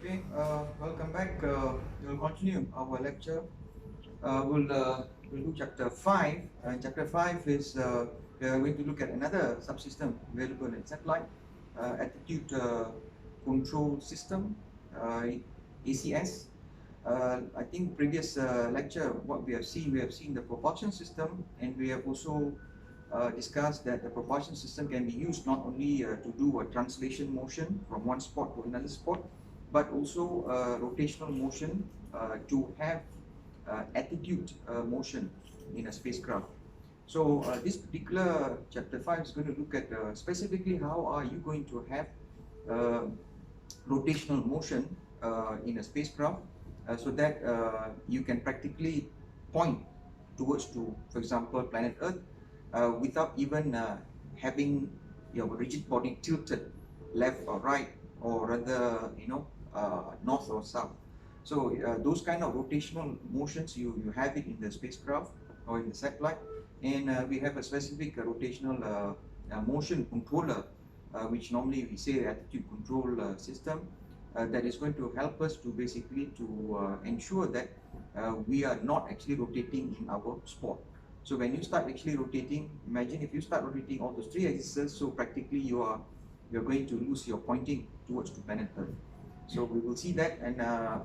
Okay, welcome back. We'll continue our lecture. We'll do chapter 5. Chapter 5 is we are going to look at another subsystem available in satellite, attitude control system, ACS. I think previous lecture, what we have seen the propulsion system, and we have also discussed that the propulsion system can be used not only to do a translation motion from one spot to another spot, but also rotational motion to have attitude motion in a spacecraft. So this particular chapter 5 is going to look at specifically how are you going to have uh, rotational motion in a spacecraft so that you can practically point towards to, for example, planet Earth without even having your rigid body tilted left or right, or rather, north or south. So those kind of rotational motions, you have it in the spacecraft or in the satellite, and we have a specific rotational motion controller, which normally we say attitude control system, that is going to help us to basically to ensure that we are not actually rotating in our spot. So when you start actually rotating, imagine if you start rotating all those three axes, so practically you're going to lose your pointing towards the planet Earth. So we will see that, and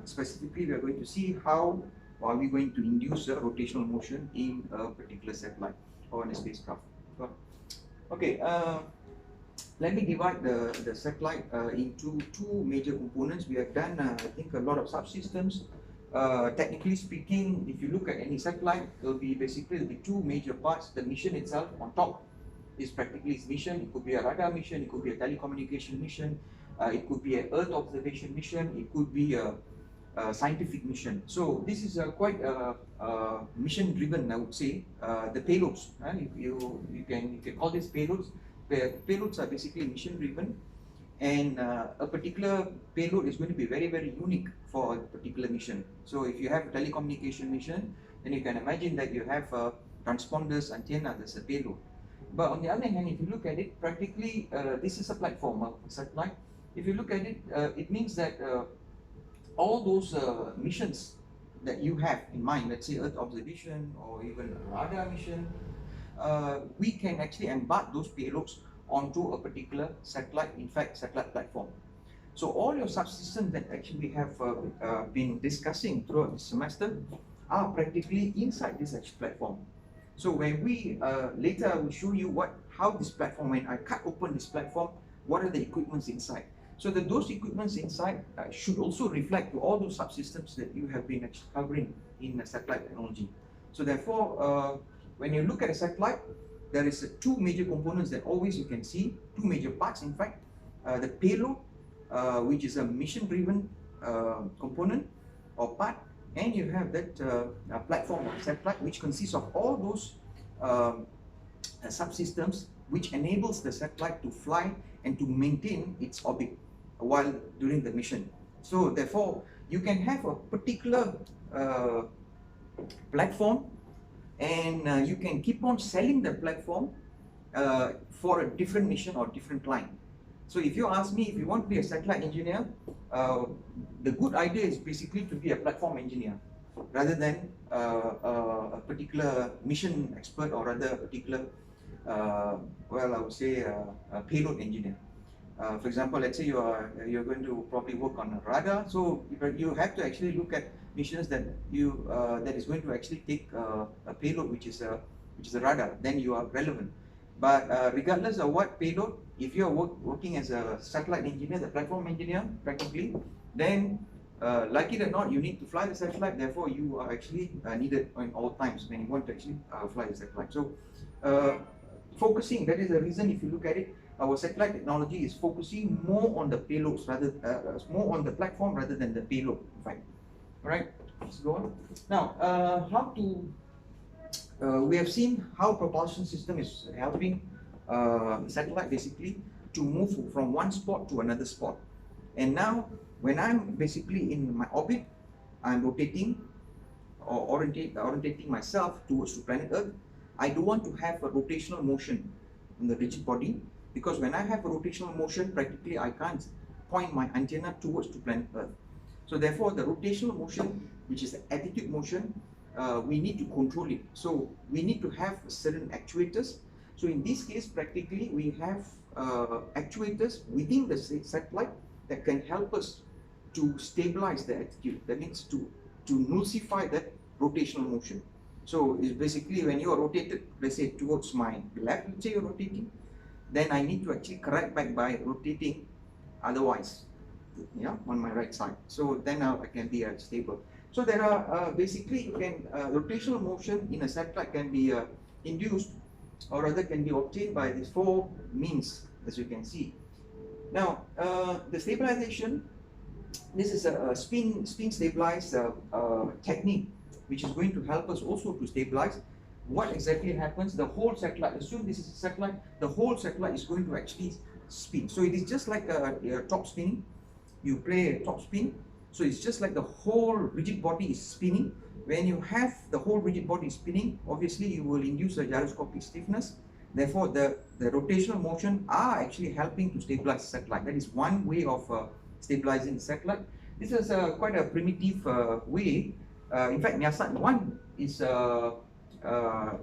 specifically we are going to see how are we going to induce a rotational motion in a particular satellite or in a spacecraft. Okay, let me divide the satellite into two major components. We have done, I think, a lot of subsystems. Technically speaking, if you look at any satellite, it'll be two major parts. The mission itself on top is practically its mission. It could be a radar mission, it could be a telecommunication mission, it could be an Earth observation mission, it could be a scientific mission. So this is quite mission driven, I would say. The payloads, you can call this payloads. The payloads are basically mission driven, and a particular payload is going to be very, very unique for a particular mission. So if you have a telecommunication mission, then you can imagine that you have transponders, antenna, that's a payload. But on the other hand, if you look at it, practically this is a platform, a satellite. If you look at it, it means that all those missions that you have in mind, let's say Earth observation or even a radar mission, we can actually embark those payloads onto a particular satellite, in fact, satellite platform. So all your subsystems that actually we have been discussing throughout this semester are practically inside this platform. So when we later I will show you how this platform, when I cut open this platform, what are the equipments inside. So that those equipments inside should also reflect to all those subsystems that you have been actually covering in satellite technology. So therefore, when you look at a satellite, there is two major components that always you can see, two major parts in fact. The payload, which is a mission-driven component or part, and you have that platform or satellite, which consists of all those subsystems which enables the satellite to fly and to maintain its orbit while during the mission. So therefore, you can have a particular platform, and you can keep on selling the platform for a different mission or different client. So if you ask me, if you want to be a satellite engineer, the good idea is basically to be a platform engineer rather than a particular mission expert, or rather a particular, well, I would say a payload engineer. For example, let's say you're going to probably work on a radar, so you have to actually look at missions that that is going to actually take a payload which is a radar. Then you are relevant. But regardless of what payload, if you are working as a satellite engineer, the platform engineer, practically, then like it or not, you need to fly the satellite. Therefore, you are actually needed in all times when you want to actually fly the satellite. So, focusing, that is the reason. If you look at it, our satellite technology is focusing more on the payloads more on the platform rather than the payload. In fact, all right. Let's go on. Now, how to we have seen how propulsion system is helping satellite basically to move from one spot to another spot. And now, when I'm basically in my orbit, I'm rotating or orientating myself towards the planet Earth. I don't want to have a rotational motion in the rigid body, because when I have a rotational motion, practically I can't point my antenna towards the planet Earth. So therefore, the rotational motion, which is the attitude motion, we need to control it. So we need to have certain actuators. So in this case, practically, we have actuators within the satellite that can help us to stabilize the attitude. That means to nullify that rotational motion. So it's basically when you are rotated, let's say towards my left, let's say you're rotating, then I need to actually correct back by rotating otherwise, yeah, on my right side. So then I can be stable. So there are basically you can rotational motion in a satellite can be induced or rather can be obtained by these four means, as you can see. Now the stabilization, this is a spin stabilized technique which is going to help us also to stabilize. What exactly happens? The whole satellite, assume this is a satellite, the whole satellite is going to actually spin. So it is just like a top spinning. You play a top spin, so it's just like the whole rigid body is spinning. When you have the whole rigid body spinning, obviously you will induce a gyroscopic stiffness. Therefore, the rotational motion are actually helping to stabilize the satellite. That is one way of stabilizing the satellite. This is quite a primitive way. In fact, NIASAT 1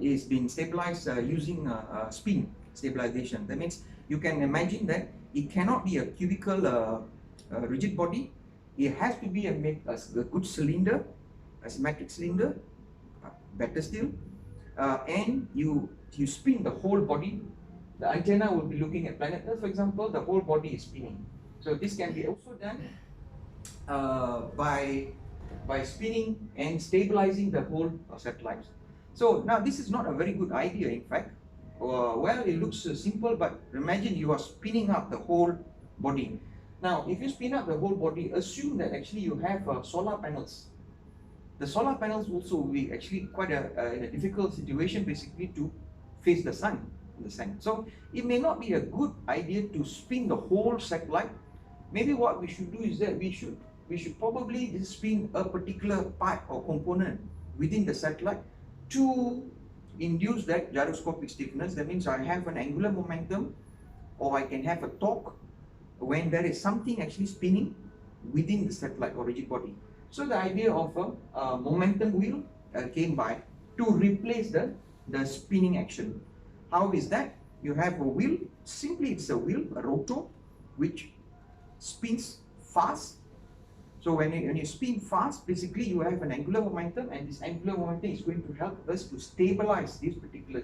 is being stabilized using spin stabilization. That means you can imagine that it cannot be a cubical rigid body. It has to be a good cylinder, a symmetric cylinder, better still, and you spin the whole body. The antenna will be looking at planet Earth, for example. The whole body is spinning. So this can be also done by spinning and stabilizing the whole satellite. So now this is not a very good idea, in fact. Well, it looks simple, but imagine you are spinning up the whole body. Now, if you spin up the whole body, assume that actually you have solar panels. The solar panels also will be actually quite in a difficult situation, basically to face the sun. So it may not be a good idea to spin the whole satellite. Maybe what we should do is that we should probably spin a particular part or component within the satellite to induce that gyroscopic stiffness. That means I have an angular momentum, or I can have a torque when there is something actually spinning within the satellite or rigid body. So the idea of a momentum wheel came by to replace the spinning action. How is that? You have a wheel, simply it's a wheel, a rotor, which spins fast. So when you spin fast, basically you have an angular momentum, and this angular momentum is going to help us to stabilize this particular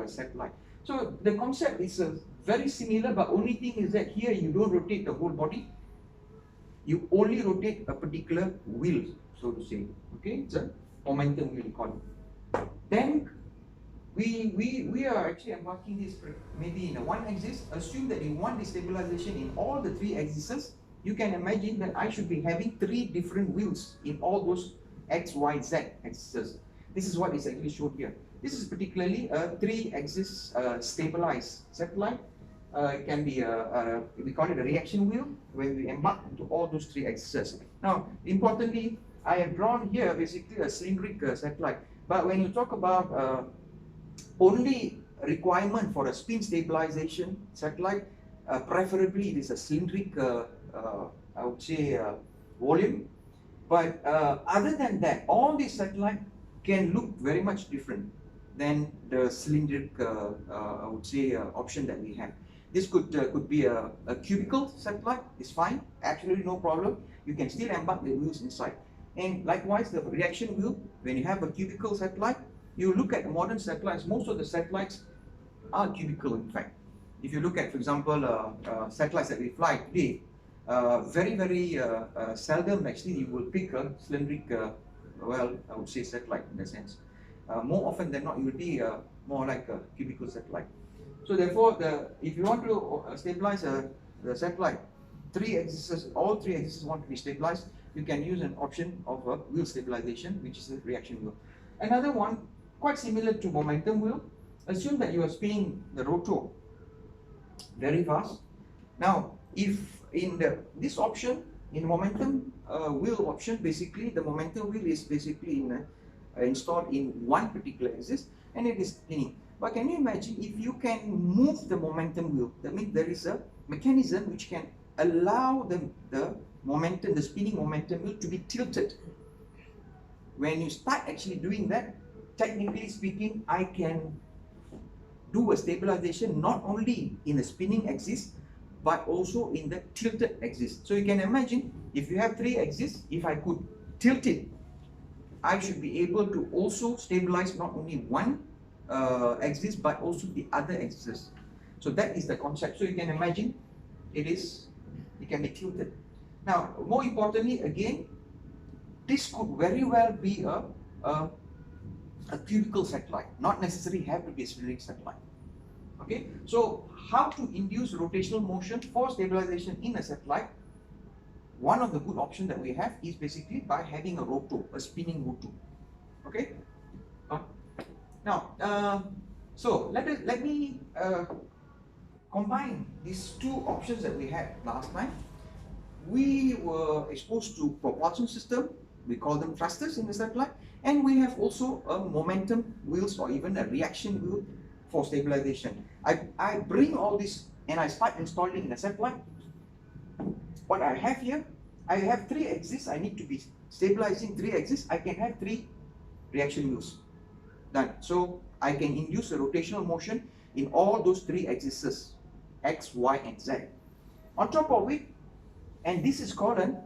satellite. So the concept is very similar, but only thing is that here you don't rotate the whole body. You only rotate a particular wheel, so to say. Okay, it's a momentum wheel, call it. Then we are actually embarking this maybe in a one axis. Assume that you want the stabilization in all the three axes. You can imagine that I should be having three different wheels in all those X, Y, Z axes. This is what is actually shown here. This is particularly a three-axis stabilized satellite. It can be we call it a reaction wheel, where we embark into all those three axes. Now, importantly, I have drawn here basically a cylindric satellite. But when you talk about only requirement for a spin stabilization satellite, preferably it is a cylindric, I would say, volume. But other than that, all these satellites can look very much different than the cylindric, I would say, option that we have. This could be a cubical satellite. It's fine, absolutely no problem. You can still embark the wheels inside. And likewise, the reaction wheel, when you have a cubical satellite, you look at modern satellites, most of the satellites are cubical, in fact. If you look at, for example, satellites that we fly today, very seldom actually you will pick a cylindric, well, I would say satellite in that sense. More often than not, it will be more like a cubical satellite. So therefore, if you want to stabilize the satellite, all three axes want to be stabilized, you can use an option of a wheel stabilization, which is a reaction wheel. Another one, quite similar to momentum wheel. Assume that you are spinning the rotor very fast. Now, if in this option, in momentum wheel option, basically the momentum wheel is basically installed in one particular axis, and it is spinning. But can you imagine if you can move the momentum wheel? That means there is a mechanism which can allow the momentum, the spinning momentum wheel to be tilted. When you start actually doing that, technically speaking, I can do a stabilization not only in the spinning axis but also in the tilted axis. So you can imagine, if you have 3 axes, if I could tilt it, I should be able to also stabilize not only one axis but also the other axis. So that is the concept. So you can imagine it can be tilted. Now, more importantly, again, this could very well be a cubical satellite, not necessarily have to be a spherical satellite. Okay, so how to induce rotational motion for stabilization in a satellite? One of the good options that we have is basically by having a rotor, a spinning rotor. Okay. Now, so let me combine these two options that we had last time. We were exposed to propulsion system. We call them thrusters in the satellite, and we have also a momentum wheels or even a reaction wheel for stabilization. I bring all this and I start installing in the satellite. What I have here, I have 3 axes. I need to be stabilizing 3 axes. I can have 3 reaction wheels. Done. So I can induce a rotational motion in all those 3 axes, X, Y, and Z. On top of it, and this is called an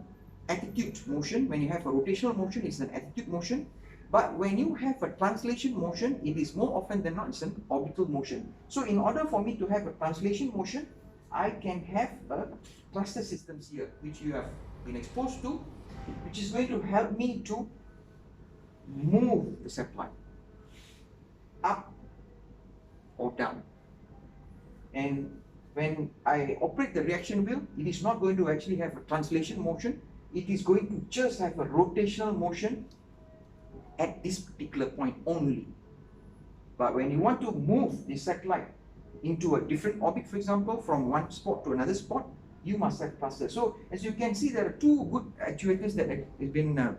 attitude motion. When you have a rotational motion, it's an attitude motion. But when you have a translation motion, it is more often than not, it's an orbital motion. So in order for me to have a translation motion, I can have a thruster systems here, which you have been exposed to, which is going to help me to move the satellite up or down. And when I operate the reaction wheel, it is not going to actually have a translation motion. It is going to just have a rotational motion at this particular point only. But when you want to move the satellite into a different orbit, for example, from one spot to another spot, you must have thrusters. So as you can see, there are 2 good actuators that have been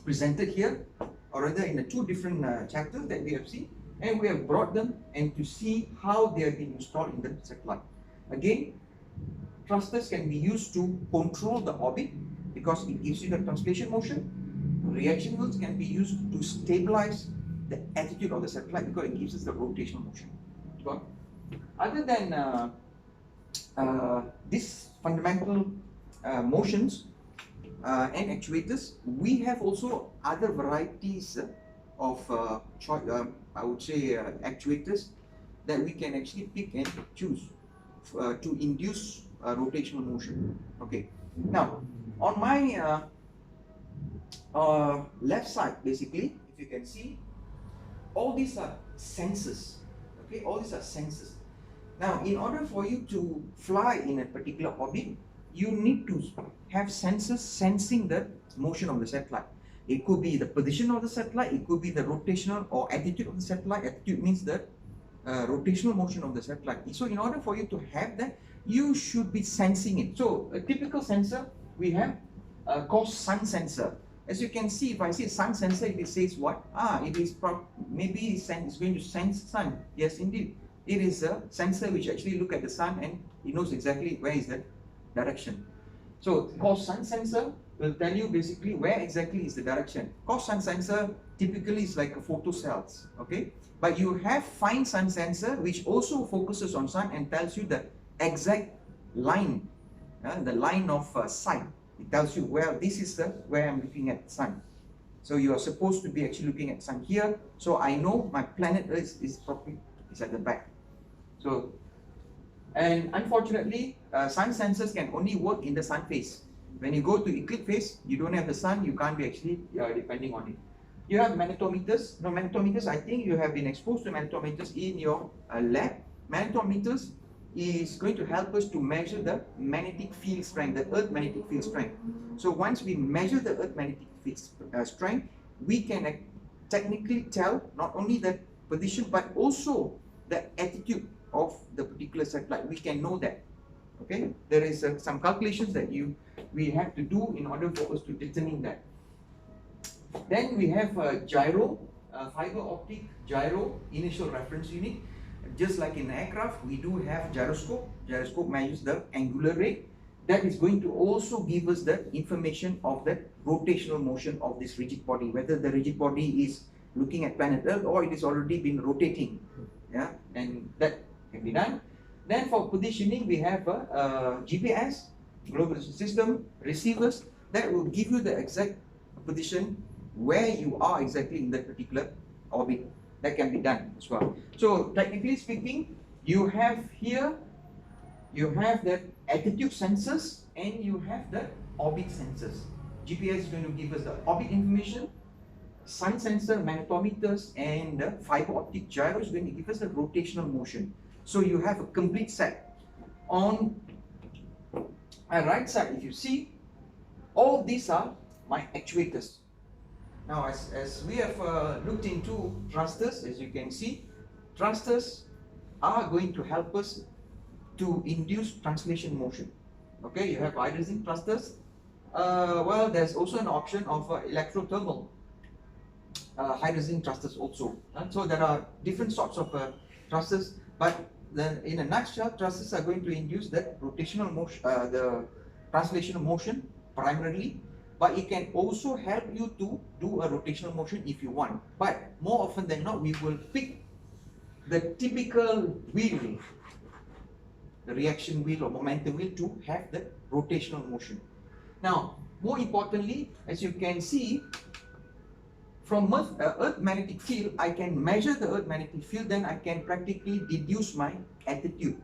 presented here, or rather in the 2 different chapters that we have seen, and we have brought them and to see how they have been installed in the satellite. Again, thrusters can be used to control the orbit because it gives you the translation motion. Reaction wheels can be used to stabilize the attitude of the satellite because it gives us the rotational motion. Other than these fundamental motions and actuators, we have also other varieties of I would say actuators that we can actually pick and choose to induce rotational motion. Okay. Now, on my left side, basically, if you can see, all these are sensors. Okay, all these are sensors. Now, in order for you to fly in a particular orbit, you need to have sensors sensing the motion of the satellite. It could be the position of the satellite, it could be the rotational or attitude of the satellite. Attitude means the rotational motion of the satellite. So in order for you to have that, you should be sensing it. So a typical sensor we have called sun sensor. As you can see, if I say sun sensor, it says what? It is maybe it's going to sense sun. Yes, indeed. It is a sensor which actually look at the sun and it knows exactly where is the direction. So cause sun sensor will tell you basically where exactly is the direction. Cause sun sensor typically is like a photocells, okay? But you have fine sun sensor which also focuses on sun and tells you the exact line, the line of sight. It tells you, well, this is where I'm looking at sun. So you are supposed to be actually looking at sun here. So I know my planet Earth is at the back. So, and unfortunately, sun sensors can only work in the sun phase. When you go to eclipse phase, you don't have the sun, you can't be actually depending on it. You have magnetometers. Now, magnetometers, I think you have been exposed to magnetometers in your lab. Magnetometers is going to help us to measure the magnetic field strength, the Earth magnetic field strength. So once we measure the Earth magnetic field strength, we can technically tell not only the position but also the attitude of the particular satellite. We can know that. Okay, there is some calculations that we have to do in order for us to determine that. Then we have a gyro, fiber optic gyro initial reference unit. Just like in aircraft, we do have gyroscope. Gyroscope measures the angular rate. that is going to also give us the information of the rotational motion of this rigid body, whether the rigid body is looking at planet Earth or it is already been rotating. Yeah, and that can be done. Then for positioning, we have a GPS, global position system, receivers that will give you the exact position where you are exactly in that particular orbit. That can be done as well. So technically speaking, you have here, you have the attitude sensors and you have the orbit sensors. GPS is going to give us the orbit information, sun sensor, magnetometers, and the fiber optic gyro is going to give us the rotational motion. So you have a complete set. On the right side, if you see, all these are my actuators. Now, as we have looked into thrusters, as you can see, thrusters are going to help us to induce translation motion. Okay, you have hydrogen thrusters. Well, there's also an option of electrothermal hydrogen thrusters also. So there are different sorts of thrusters, but then in a nutshell, thrusters are going to induce that rotational motion, the translational motion primarily, but it can also help you to do a rotational motion if you want. But more often than not, we will pick the typical wheel, the reaction wheel or momentum wheel, to have the rotational motion. Now, more importantly, as you can see, from Earth magnetic field, I can measure the Earth magnetic field, then I can practically deduce my attitude.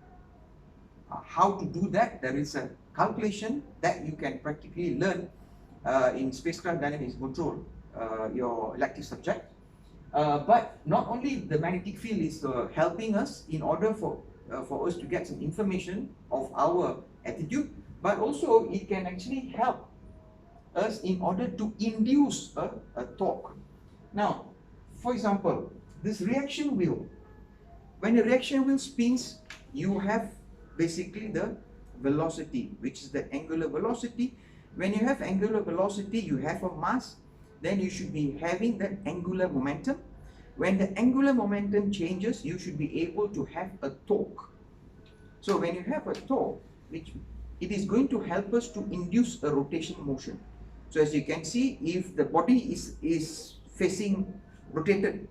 How to do that? There is a calculation that you can practically learn in spacecraft dynamics control, your elective subject. But not only the magnetic field is helping us in order for us to get some information of our attitude, but also it can actually help us in order to induce a torque. Now, for example, this reaction wheel, when the reaction wheel spins, you have basically the velocity, which is the angular velocity. When you have angular velocity, you have a mass, then you should be having that angular momentum. When the angular momentum changes, you should be able to have a torque. So when you have a torque, which it is going to help us to induce a rotational motion. So as you can see, if the body is facing rotated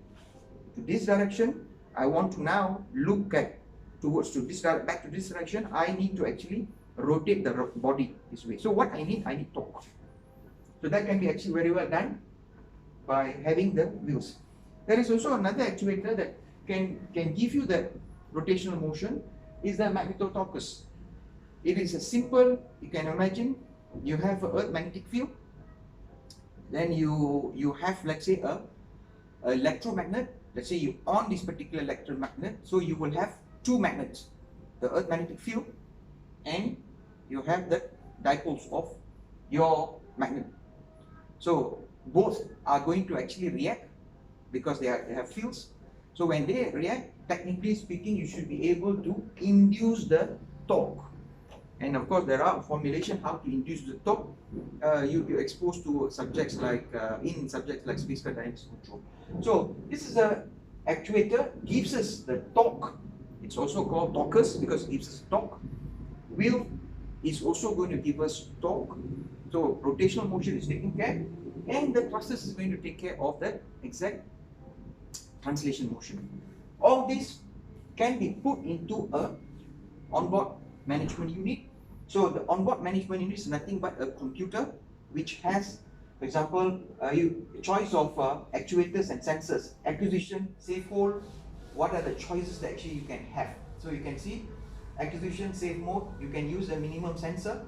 to this direction, I want to now look at towards to this back to this direction. I need to actually rotate the body this way. So what I need torque. So that can be actually very well done by having the wheels. There is also another actuator that can give you the rotational motion, is the magnetotorcus. It is a simple, you can imagine, you have an Earth magnetic field, then you have, let's say, a electromagnet. Let's say you on this particular electromagnet, so you will have two magnets, the Earth magnetic field, and you have the dipoles of your magnet. So both are going to actually react because they have fields. So when they react, technically speaking, you should be able to induce the torque. And of course, there are formulation how to induce the torque. You're exposed to subjects like in subjects like spacecraft dynamics control. So this is a actuator, gives us the torque. It's also called torcus because it gives us torque. Wheel is also going to give us torque. So rotational motion is taken care, and the thrusters is going to take care of that exact translation motion. All this can be put into a onboard management unit. So the onboard management unit is nothing but a computer which has, for example, a choice of actuators and sensors, acquisition, safe hold. What are the choices that actually you can have? So you can see acquisition, safe mode, you can use a minimum sensor,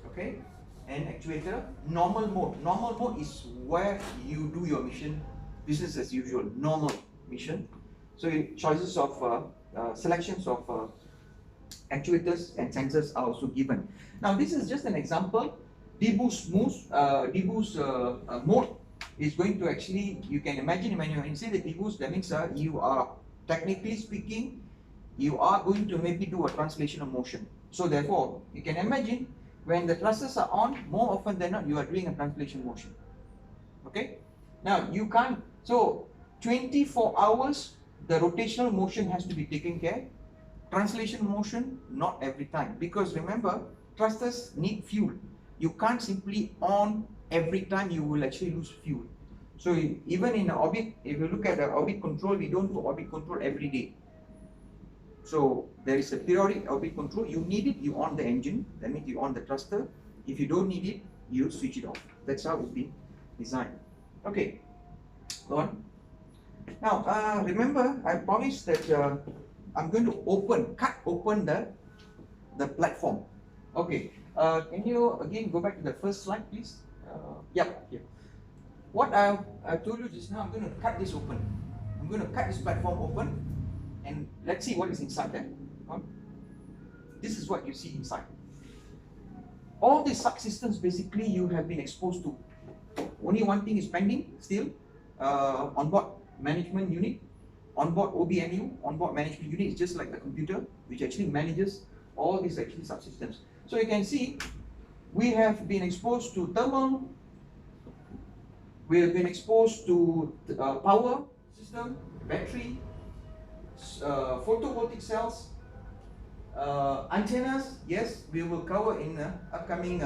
okay, and actuator. Normal mode is where you do your mission, business as usual, normal mission. So choices of selections of actuators and sensors are also given. Now this is just an example. Deboost mode is going to actually, you can imagine when you say the deboost, that means you are, technically speaking, you are going to maybe do a translation of motion. So therefore, you can imagine when the thrusters are on, more often than not, you are doing a translation motion. Okay? Now you can't, so 24 hours, the rotational motion has to be taken care. Translation motion, not every time. Because remember, thrusters need fuel. You can't simply on every time, you will actually lose fuel. So even in orbit, if you look at the orbit control, we don't do orbit control every day. So there is a periodic orbit control. You need it, you on the engine. That means you on the thruster. If you don't need it, you switch it off. That's how it's been designed. Okay, go on. Now remember, I promised that I'm going to cut open the platform. Okay, can you again go back to the first slide, please? Yep. What I told you just now, I'm going to cut this open. I'm going to cut this platform open, and let's see what is inside there. This is what you see inside. All these subsystems basically you have been exposed to. Only one thing is pending still. Onboard management unit, onboard OBMU, onboard management unit is just like the computer, which actually manages all these actually subsystems. So you can see we have been exposed to thermal, we have been exposed to power system, battery, photovoltaic cells, antennas. Yes, we will cover in upcoming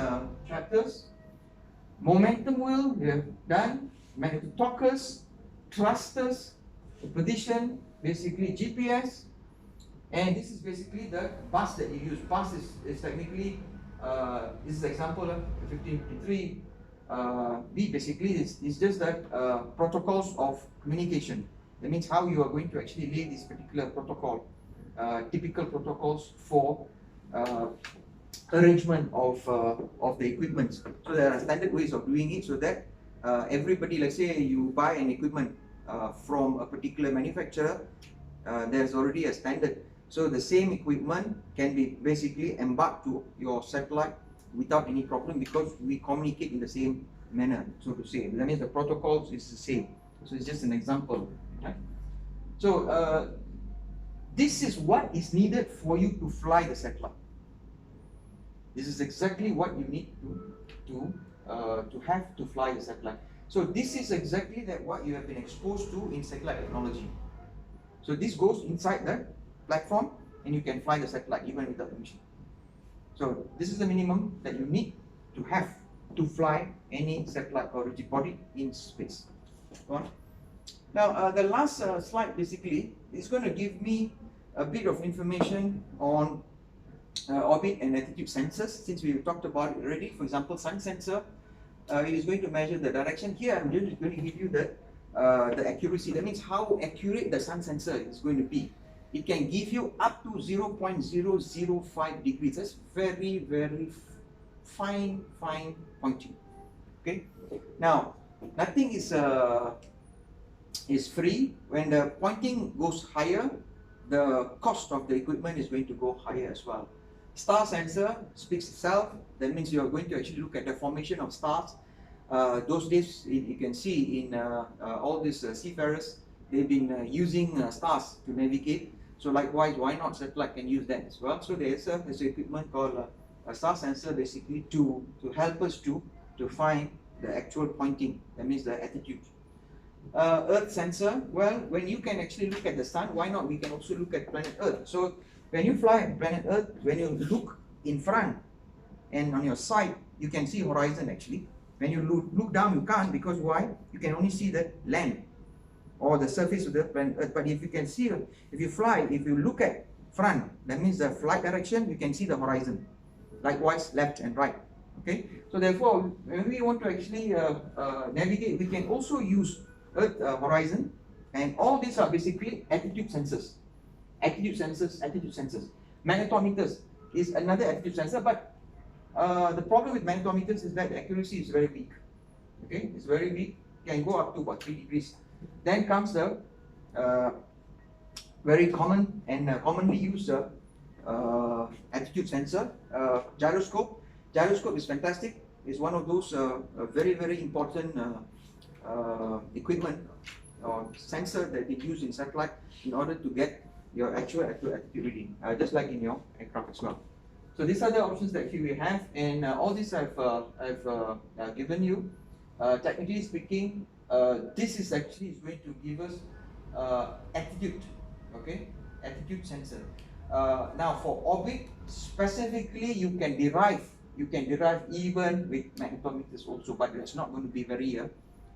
chapters. Momentum wheel, we have done. Magnetotalkers, thrusters, position, basically GPS, and this is basically the bus that you use. Bus is technically, this is example of 1553. B basically is just that protocols of communication. That means how you are going to actually lay this particular protocol, typical protocols for arrangement of the equipment. So there are standard ways of doing it, so that everybody, let's say you buy an equipment from a particular manufacturer, there's already a standard. So the same equipment can be basically embarked to your satellite without any problem, because we communicate in the same manner, so to say. That means the protocols is the same. So it's just an example, right? So this is what is needed for you to fly the satellite. This is exactly what you need to have to fly the satellite. So this is exactly that what you have been exposed to in satellite technology. So this goes inside the platform, and you can fly the satellite even without the mission. So this is the minimum that you need to have to fly any satellite or rigid body in space. Go on. Now the last slide basically is going to give me a bit of information on orbit and attitude sensors, since we talked about it already. For example, sun sensor, it is going to measure the direction. Here I'm just going to give you the accuracy. That means how accurate the sun sensor is going to be. It can give you up to 0.005 degrees. That's very, very fine pointing. Okay. Now, nothing is free. When the pointing goes higher, the cost of the equipment is going to go higher as well. Star sensor speaks itself. That means you are going to actually look at the formation of stars. Those days, you can see in all these seafarers, they've been using stars to navigate. So likewise, why not satellite can use that as well? So there's an equipment called a star sensor, basically to help us to find the actual pointing. That means the attitude. Earth sensor, well, when you can actually look at the sun, why not we can also look at planet Earth? So when you fly planet Earth, when you look in front and on your side, you can see horizon actually. When you look down, you can't, because why? You can only see the land or the surface of the planet Earth. But if you can see, if you fly, if you look at front, that means the flight direction, you can see the horizon. Likewise, left and right. Okay, so therefore, when we want to actually navigate, we can also use Earth horizon, and all these are basically attitude sensors. Attitude sensors. Magnetometers is another attitude sensor, but the problem with magnetometers is that the accuracy is very weak. Okay, it's very weak. Can go up to about 3 degrees. Then comes the very common and commonly used attitude sensor, gyroscope. Gyroscope is fantastic. It's one of those very, very important equipment or sensor that they use in satellite in order to get your actual attitude reading, just like in your aircraft as well. So these are the options that we have, and all this I've given you. Technically speaking, this is actually going to give us attitude, okay, attitude sensor. Now for orbit, specifically you can derive even with magnetometers also, but it's not going to be very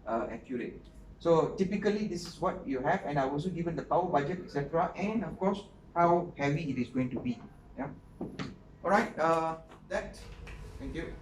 accurate. So typically this is what you have, and I've also given the power budget, etc., and of course how heavy it is going to be. Yeah. All right. Thank you.